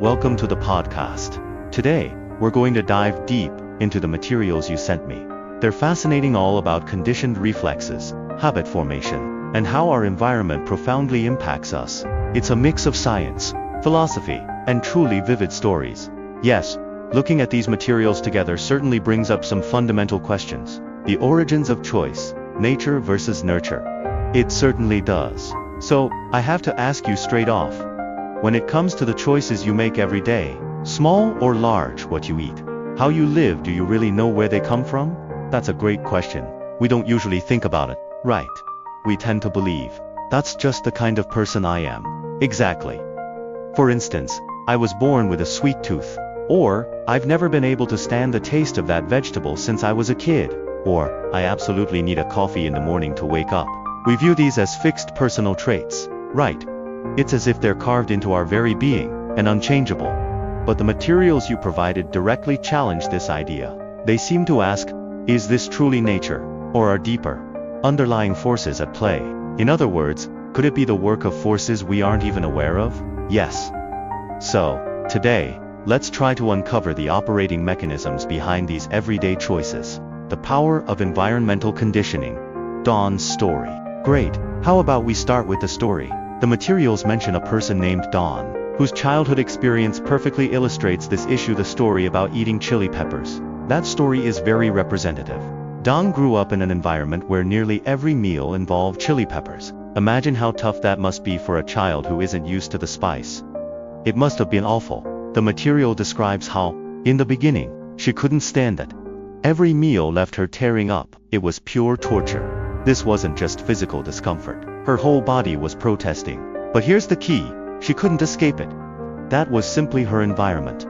welcome to the podcast. Today, we're going to dive deep into the materials you sent me. They're fascinating, all about conditioned reflexes, habit formation, and how our environment profoundly impacts us. It's a mix of science, philosophy, and truly vivid stories. Yes, looking at these materials together certainly brings up some fundamental questions. The origins of choice, nature versus nurture. It certainly does. So, I have to ask you straight off. When it comes to the choices you make every day, small or large, what you eat, how you live, do you really know where they come from? That's a great question. We don't usually think about it, right? We tend to believe, that's just the kind of person I am. Exactly. For instance, I was born with a sweet tooth. Or, I've never been able to stand the taste of that vegetable since I was a kid. Or, I absolutely need a coffee in the morning to wake up. We view these as fixed personal traits, right? It's as if they're carved into our very being, and unchangeable. But the materials you provided directly challenge this idea. They seem to ask, is this truly nature, or are deeper, underlying forces at play? In other words, could it be the work of forces we aren't even aware of? Yes. So, today, let's try to uncover the operating mechanisms behind these everyday choices. The power of environmental conditioning. Dawn's story. Great, how about we start with the story? The materials mention a person named Dawn, whose childhood experience perfectly illustrates this issue. The story about eating chili peppers. That story is very representative. Dawn grew up in an environment where nearly every meal involved chili peppers. Imagine how tough that must be for a child who isn't used to the spice. It must have been awful. The material describes how, in the beginning, she couldn't stand it. Every meal left her tearing up. It was pure torture. This wasn't just physical discomfort. Her whole body was protesting. But here's the key, she couldn't escape it. That was simply her environment.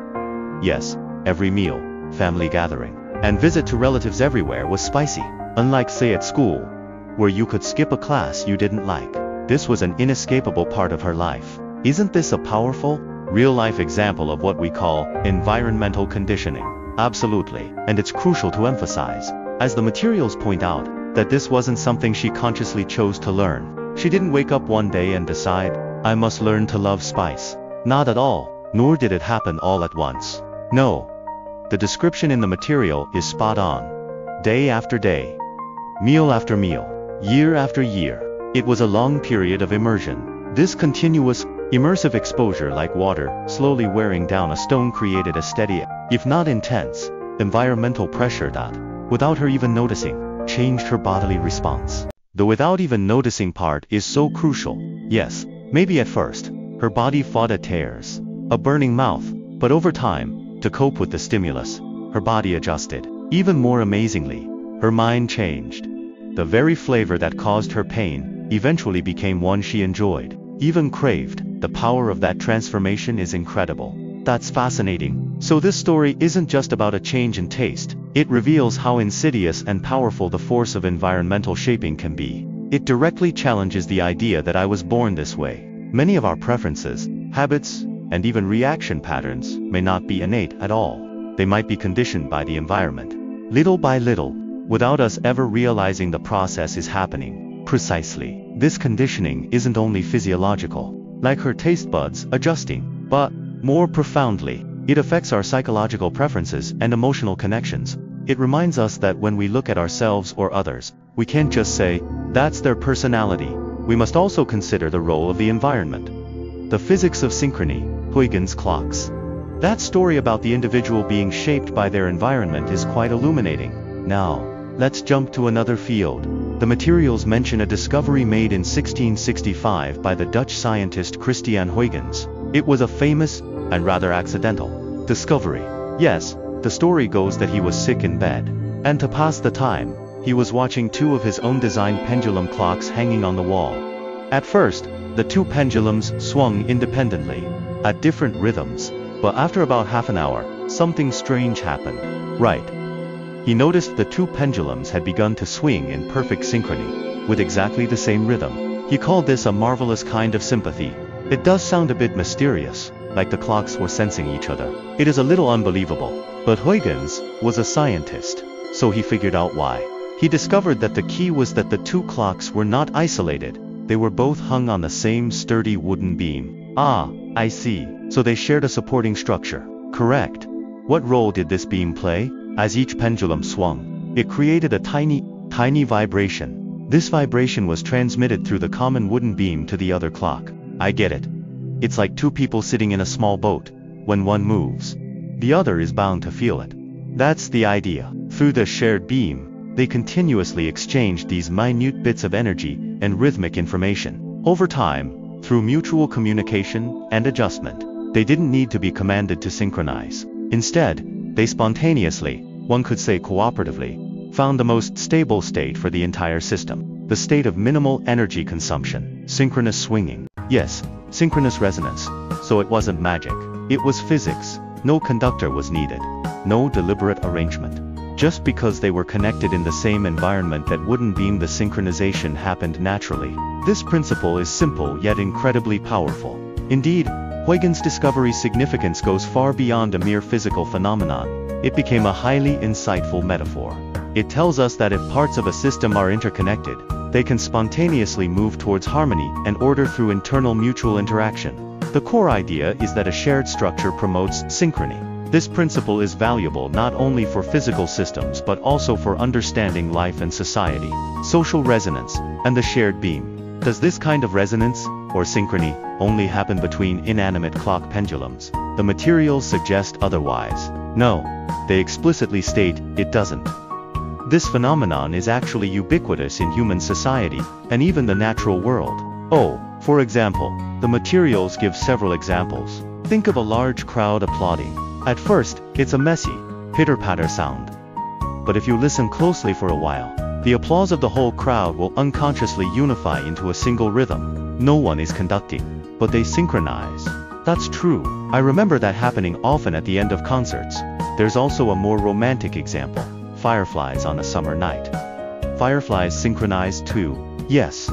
Yes, every meal, family gathering, and visit to relatives everywhere was spicy. Unlike, say, at school, where you could skip a class you didn't like. This was an inescapable part of her life. Isn't this a powerful, real-life example of what we call environmental conditioning? Absolutely, and it's crucial to emphasize, as the materials point out, that this wasn't something she consciously chose to learn. She didn't wake up one day and decide, I must learn to love spice. Not at all, nor did it happen all at once. No. The description in the material is spot on. Day after day, meal after meal, year after year. It was a long period of immersion. This continuous, immersive exposure, like water slowly wearing down a stone, created a steady, if not intense, environmental pressure that, without her even noticing, changed her bodily response. The without even noticing part is so crucial. Yes, maybe at first, her body fought at tears, a burning mouth, but over time, to cope with the stimulus, her body adjusted. Even more amazingly, her mind changed. The very flavor that caused her pain eventually became one she enjoyed, even craved. The power of that transformation is incredible. That's fascinating. So this story isn't just about a change in taste. It reveals how insidious and powerful the force of environmental shaping can be. It directly challenges the idea that I was born this way. Many of our preferences, habits, and even reaction patterns may not be innate at all. They might be conditioned by the environment, little by little, without us ever realizing the process is happening. Precisely, this conditioning isn't only physiological, like her taste buds adjusting, but, more profoundly, it affects our psychological preferences and emotional connections. It reminds us that when we look at ourselves or others, we can't just say, that's their personality. We must also consider the role of the environment. The physics of synchrony, Huygens clocks. That story about the individual being shaped by their environment is quite illuminating. Now, let's jump to another field. The materials mention a discovery made in 1665 by the Dutch scientist Christian Huygens. It was a famous, and rather accidental, discovery. Yes, the story goes that he was sick in bed, and to pass the time, he was watching two of his own designed pendulum clocks hanging on the wall. At first, the two pendulums swung independently, at different rhythms, but after about half an hour, something strange happened. Right. He noticed the two pendulums had begun to swing in perfect synchrony, with exactly the same rhythm. He called this a marvelous kind of sympathy. It does sound a bit mysterious, like the clocks were sensing each other. It is a little unbelievable, but Huygens was a scientist, so he figured out why. He discovered that the key was that the two clocks were not isolated, they were both hung on the same sturdy wooden beam. Ah, I see. So they shared a supporting structure. Correct. What role did this beam play? As each pendulum swung, it created a tiny vibration. This vibration was transmitted through the common wooden beam to the other clock. I get it. It's like two people sitting in a small boat. When one moves, the other is bound to feel it. That's the idea. Through the shared beam, they continuously exchanged these minute bits of energy and rhythmic information. Over time, through mutual communication and adjustment, they didn't need to be commanded to synchronize. Instead, they spontaneously, one could say cooperatively, found the most stable state for the entire system. The state of minimal energy consumption. Synchronous swinging. Yes, synchronous resonance. So it wasn't magic. It was physics. No conductor was needed. No deliberate arrangement. Just because they were connected in the same environment that wouldn't mean the synchronization happened naturally. This principle is simple yet incredibly powerful. Indeed, Huygens' discovery's significance goes far beyond a mere physical phenomenon. It became a highly insightful metaphor. It tells us that if parts of a system are interconnected, they can spontaneously move towards harmony and order through internal mutual interaction. The core idea is that a shared structure promotes synchrony. This principle is valuable not only for physical systems but also for understanding life and society. Social resonance and the shared beam. Does this kind of resonance, or synchrony, only happen between inanimate clock pendulums? The materials suggest otherwise. No, they explicitly state it doesn't. This phenomenon is actually ubiquitous in human society, and even the natural world. Oh, for example, the materials give several examples. Think of a large crowd applauding. At first, it's a messy, pitter-patter sound. But if you listen closely for a while, the applause of the whole crowd will unconsciously unify into a single rhythm. No one is conducting, but they synchronize. That's true. I remember that happening often at the end of concerts. There's also a more romantic example. Fireflies on a summer night. Fireflies synchronize too. Yes.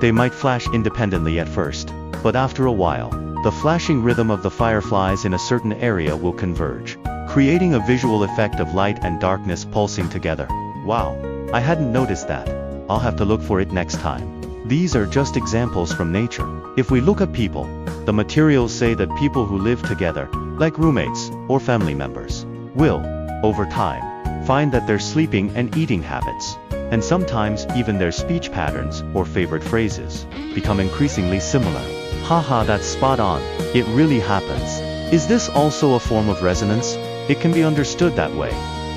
They might flash independently at first, but after a while, the flashing rhythm of the fireflies in a certain area will converge, creating a visual effect of light and darkness pulsing together. Wow, I hadn't noticed that. I'll have to look for it next time. These are just examples from nature. If we look at people, the materials say that people who live together, like roommates or family members, will, over time, find that their sleeping and eating habits, and sometimes even their speech patterns or favorite phrases, become increasingly similar. Haha, that's spot on. It really happens. Is this also a form of resonance? It can be understood that way.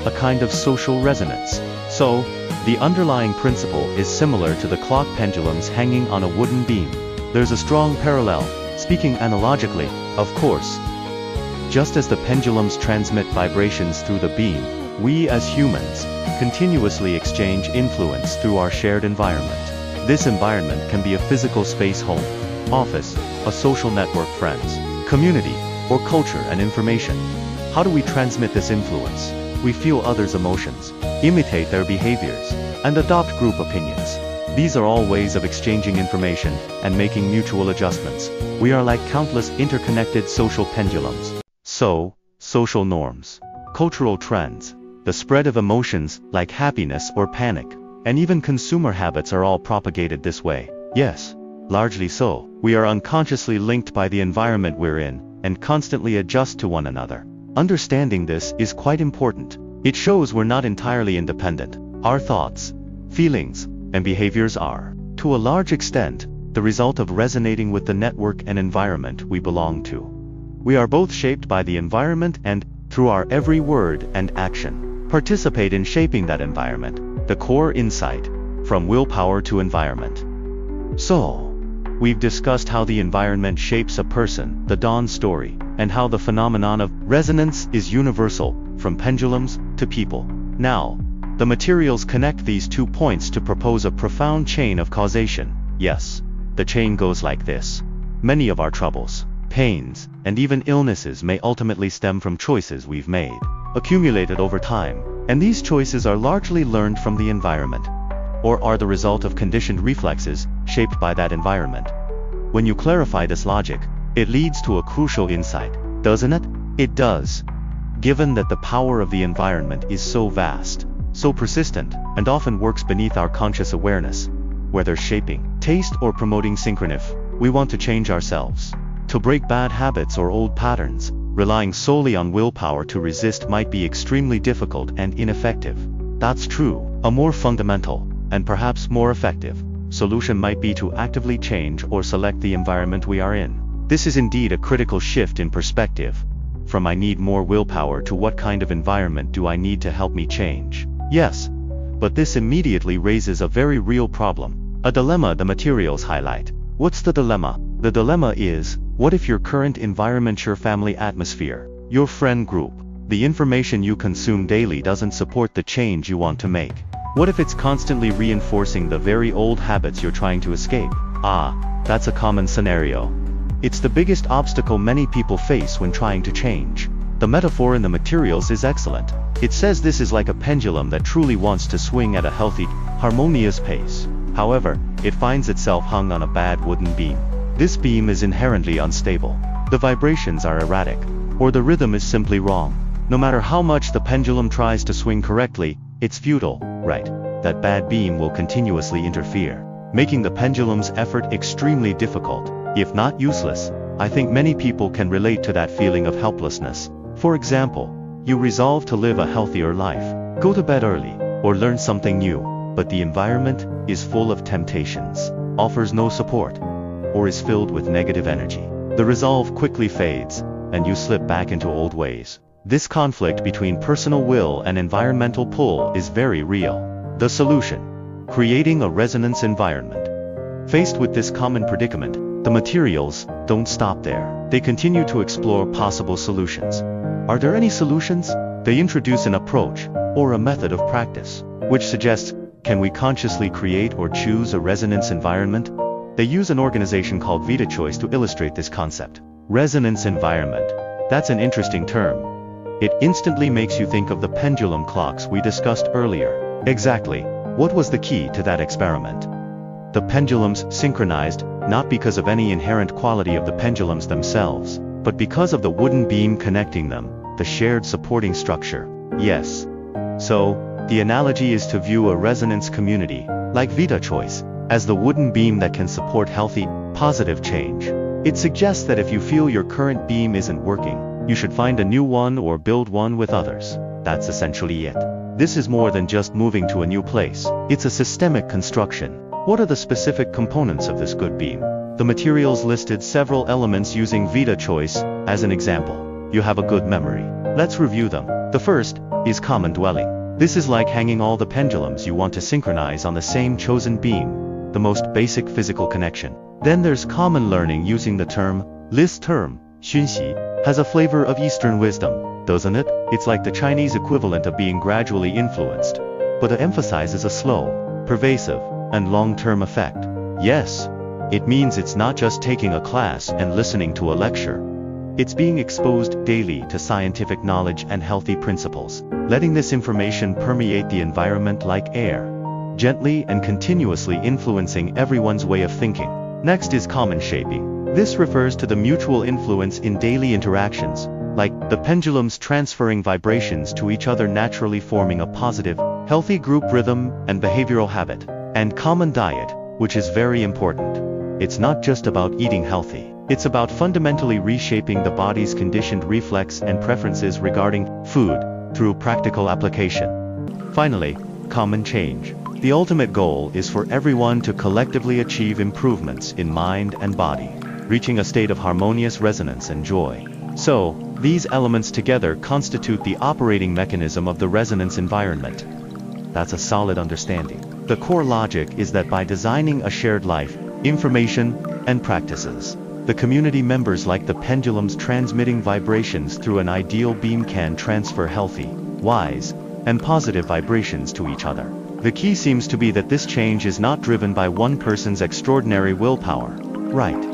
A kind of social resonance. So, the underlying principle is similar to the clock pendulums hanging on a wooden beam. There's a strong parallel, speaking analogically, of course. Just as the pendulums transmit vibrations through the beam, we as humans continuously exchange influence through our shared environment. This environment can be a physical space, home, office, a social network, friends, community, or culture and information. How do we transmit this influence? We feel others' emotions, imitate their behaviors, and adopt group opinions. These are all ways of exchanging information and making mutual adjustments. We are like countless interconnected social pendulums. So, social norms, cultural trends, the spread of emotions like happiness or panic, and even consumer habits are all propagated this way. Yes, largely so. We are unconsciously linked by the environment we're in, and constantly adjust to one another. Understanding this is quite important. It shows we're not entirely independent. Our thoughts, feelings, and behaviors are, to a large extent, the result of resonating with the network and environment we belong to. We are both shaped by the environment and, through our every word and action, participate in shaping that environment. The core insight, from willpower to environment. So, we've discussed how the environment shapes a person, the dawn story, and how the phenomenon of resonance is universal, from pendulums to people. Now, the materials connect these 2 points to propose a profound chain of causation. Yes, the chain goes like this. Many of our troubles, pains, and even illnesses may ultimately stem from choices we've made, accumulated over time, and these choices are largely learned from the environment, or are the result of conditioned reflexes, shaped by that environment. When you clarify this logic, it leads to a crucial insight, doesn't it? It does. Given that the power of the environment is so vast, so persistent, and often works beneath our conscious awareness, whether shaping taste or promoting synchrony, we want to change ourselves. To break bad habits or old patterns, relying solely on willpower to resist might be extremely difficult and ineffective. That's true. A more fundamental, and perhaps more effective, solution might be to actively change or select the environment we are in. This is indeed a critical shift in perspective. From I need more willpower to what kind of environment do I need to help me change? Yes. But this immediately raises a very real problem. A dilemma the materials highlight. What's the dilemma? The dilemma is, what if your current environment, your family atmosphere, your friend group, the information you consume daily doesn't support the change you want to make? What if it's constantly reinforcing the very old habits you're trying to escape? That's a common scenario. It's the biggest obstacle many people face when trying to change. The metaphor in the materials is excellent. It says this is like a pendulum that truly wants to swing at a healthy, harmonious pace. However, it finds itself hung on a bad wooden beam. This beam is inherently unstable. The vibrations are erratic, or the rhythm is simply wrong. No matter how much the pendulum tries to swing correctly, it's futile, right? That bad beam will continuously interfere, making the pendulum's effort extremely difficult, if not useless. I think many people can relate to that feeling of helplessness. For example, you resolve to live a healthier life, go to bed early, or learn something new, but the environment is full of temptations, offers no support, or is filled with negative energy. The resolve quickly fades, and you slip back into old ways. This conflict between personal will and environmental pull is very real. The solution: creating a resonance environment. Faced with this common predicament, the materials don't stop there. They continue to explore possible solutions. Are there any solutions? They introduce an approach, or a method of practice, which suggests, can we consciously create or choose a resonance environment? They use an organization called Vita Choice to illustrate this concept. Resonance environment. That's an interesting term. It instantly makes you think of the pendulum clocks we discussed earlier. Exactly. What was the key to that experiment? The pendulums synchronized, not because of any inherent quality of the pendulums themselves, but because of the wooden beam connecting them, the shared supporting structure. Yes. So, the analogy is to view a resonance community, like Vita Choice, as the wooden beam that can support healthy, positive change. It suggests that if you feel your current beam isn't working, you should find a new one or build one with others. That's essentially it. This is more than just moving to a new place. It's a systemic construction. What are the specific components of this good beam? The materials listed several elements using Vita Choice as an example. You have a good memory. Let's review them. The first is common dwelling. This is like hanging all the pendulums you want to synchronize on the same chosen beam, the most basic physical connection. Then there's common learning using the term. This term, 熏习, has a flavor of Eastern wisdom, doesn't it? It's like the Chinese equivalent of being gradually influenced, but it emphasizes a slow, pervasive, and long-term effect. Yes, it means it's not just taking a class and listening to a lecture. It's being exposed daily to scientific knowledge and healthy principles, letting this information permeate the environment like air, gently and continuously influencing everyone's way of thinking. Next is common shaping. This refers to the mutual influence in daily interactions, like the pendulums transferring vibrations to each other, naturally forming a positive, healthy group rhythm and behavioral habit. And common diet, which is very important. It's not just about eating healthy. It's about fundamentally reshaping the body's conditioned reflex and preferences regarding food through practical application. Finally, common change. The ultimate goal is for everyone to collectively achieve improvements in mind and body, reaching a state of harmonious resonance and joy. So, these elements together constitute the operating mechanism of the resonance environment. That's a solid understanding. The core logic is that by designing a shared life, information, and practices, the community members, like the pendulums transmitting vibrations through an ideal beam, can transfer healthy, wise, and positive vibrations to each other. The key seems to be that this change is not driven by one person's extraordinary willpower. Right.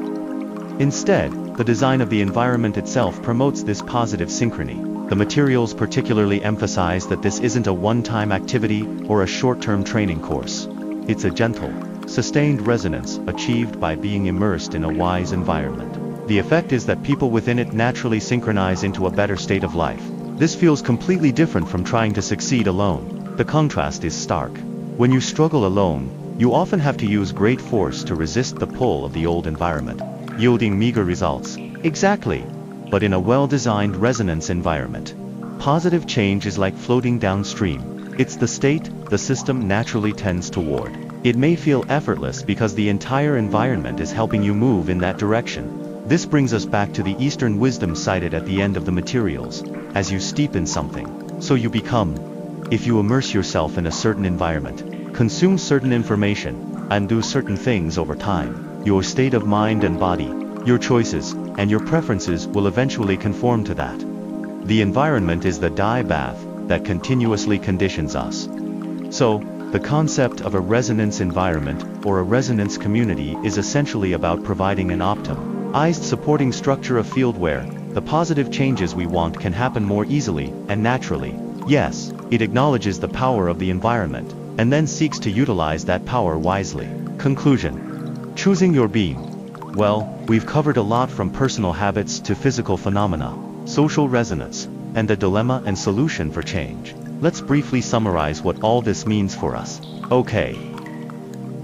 Instead, the design of the environment itself promotes this positive synchrony. The materials particularly emphasize that this isn't a one-time activity or a short-term training course. It's a gentle, sustained resonance achieved by being immersed in a wise environment. The effect is that people within it naturally synchronize into a better state of life. This feels completely different from trying to succeed alone. The contrast is stark. When you struggle alone, you often have to use great force to resist the pull of the old environment, yielding meager results. Exactly. But in a well-designed resonance environment. Positive change is like floating downstream. It's the state the system naturally tends toward. It may feel effortless because the entire environment is helping you move in that direction. This brings us back to the Eastern wisdom cited at the end of the materials. As you steep in something, so you become. If you immerse yourself in a certain environment, consume certain information, and do certain things over time, your state of mind and body, your choices, and your preferences will eventually conform to that. The environment is the dye bath that continuously conditions us. So, the concept of a resonance environment or a resonance community is essentially about providing an optimized supporting structure of field where the positive changes we want can happen more easily and naturally. Yes, it acknowledges the power of the environment and then seeks to utilize that power wisely. Conclusion. Choosing your being. Well, we've covered a lot from personal habits to physical phenomena, social resonance, and the dilemma and solution for change. Let's briefly summarize what all this means for us. Okay.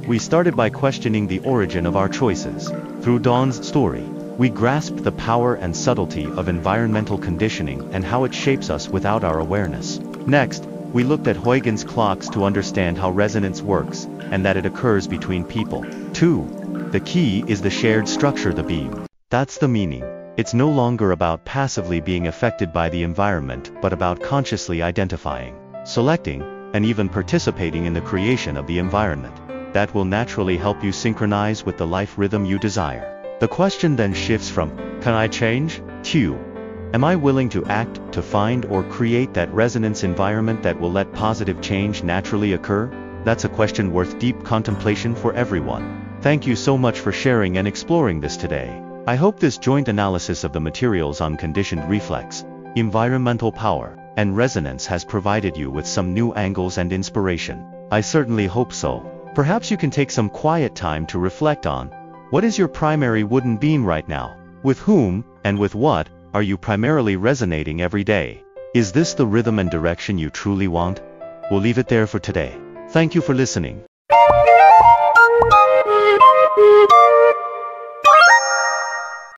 We started by questioning the origin of our choices. Through Dawn's story, we grasped the power and subtlety of environmental conditioning and how it shapes us without our awareness. Next, we looked at Huygens clocks to understand how resonance works, and that it occurs between people. 2. The key is the shared structure, the beam. That's the meaning. It's no longer about passively being affected by the environment, but about consciously identifying, selecting, and even participating in the creation of the environment. That will naturally help you synchronize with the life rhythm you desire. The question then shifts from, can I change? To, am I willing to act, to find or create that resonance environment that will let positive change naturally occur? That's a question worth deep contemplation for everyone. Thank you so much for sharing and exploring this today. I hope this joint analysis of the materials on conditioned reflex, environmental power, and resonance has provided you with some new angles and inspiration. I certainly hope so. Perhaps you can take some quiet time to reflect on, what is your primary wooden beam right now? With whom, and with what, are you primarily resonating every day? Is this the rhythm and direction you truly want? We'll leave it there for today. Thank you for listening.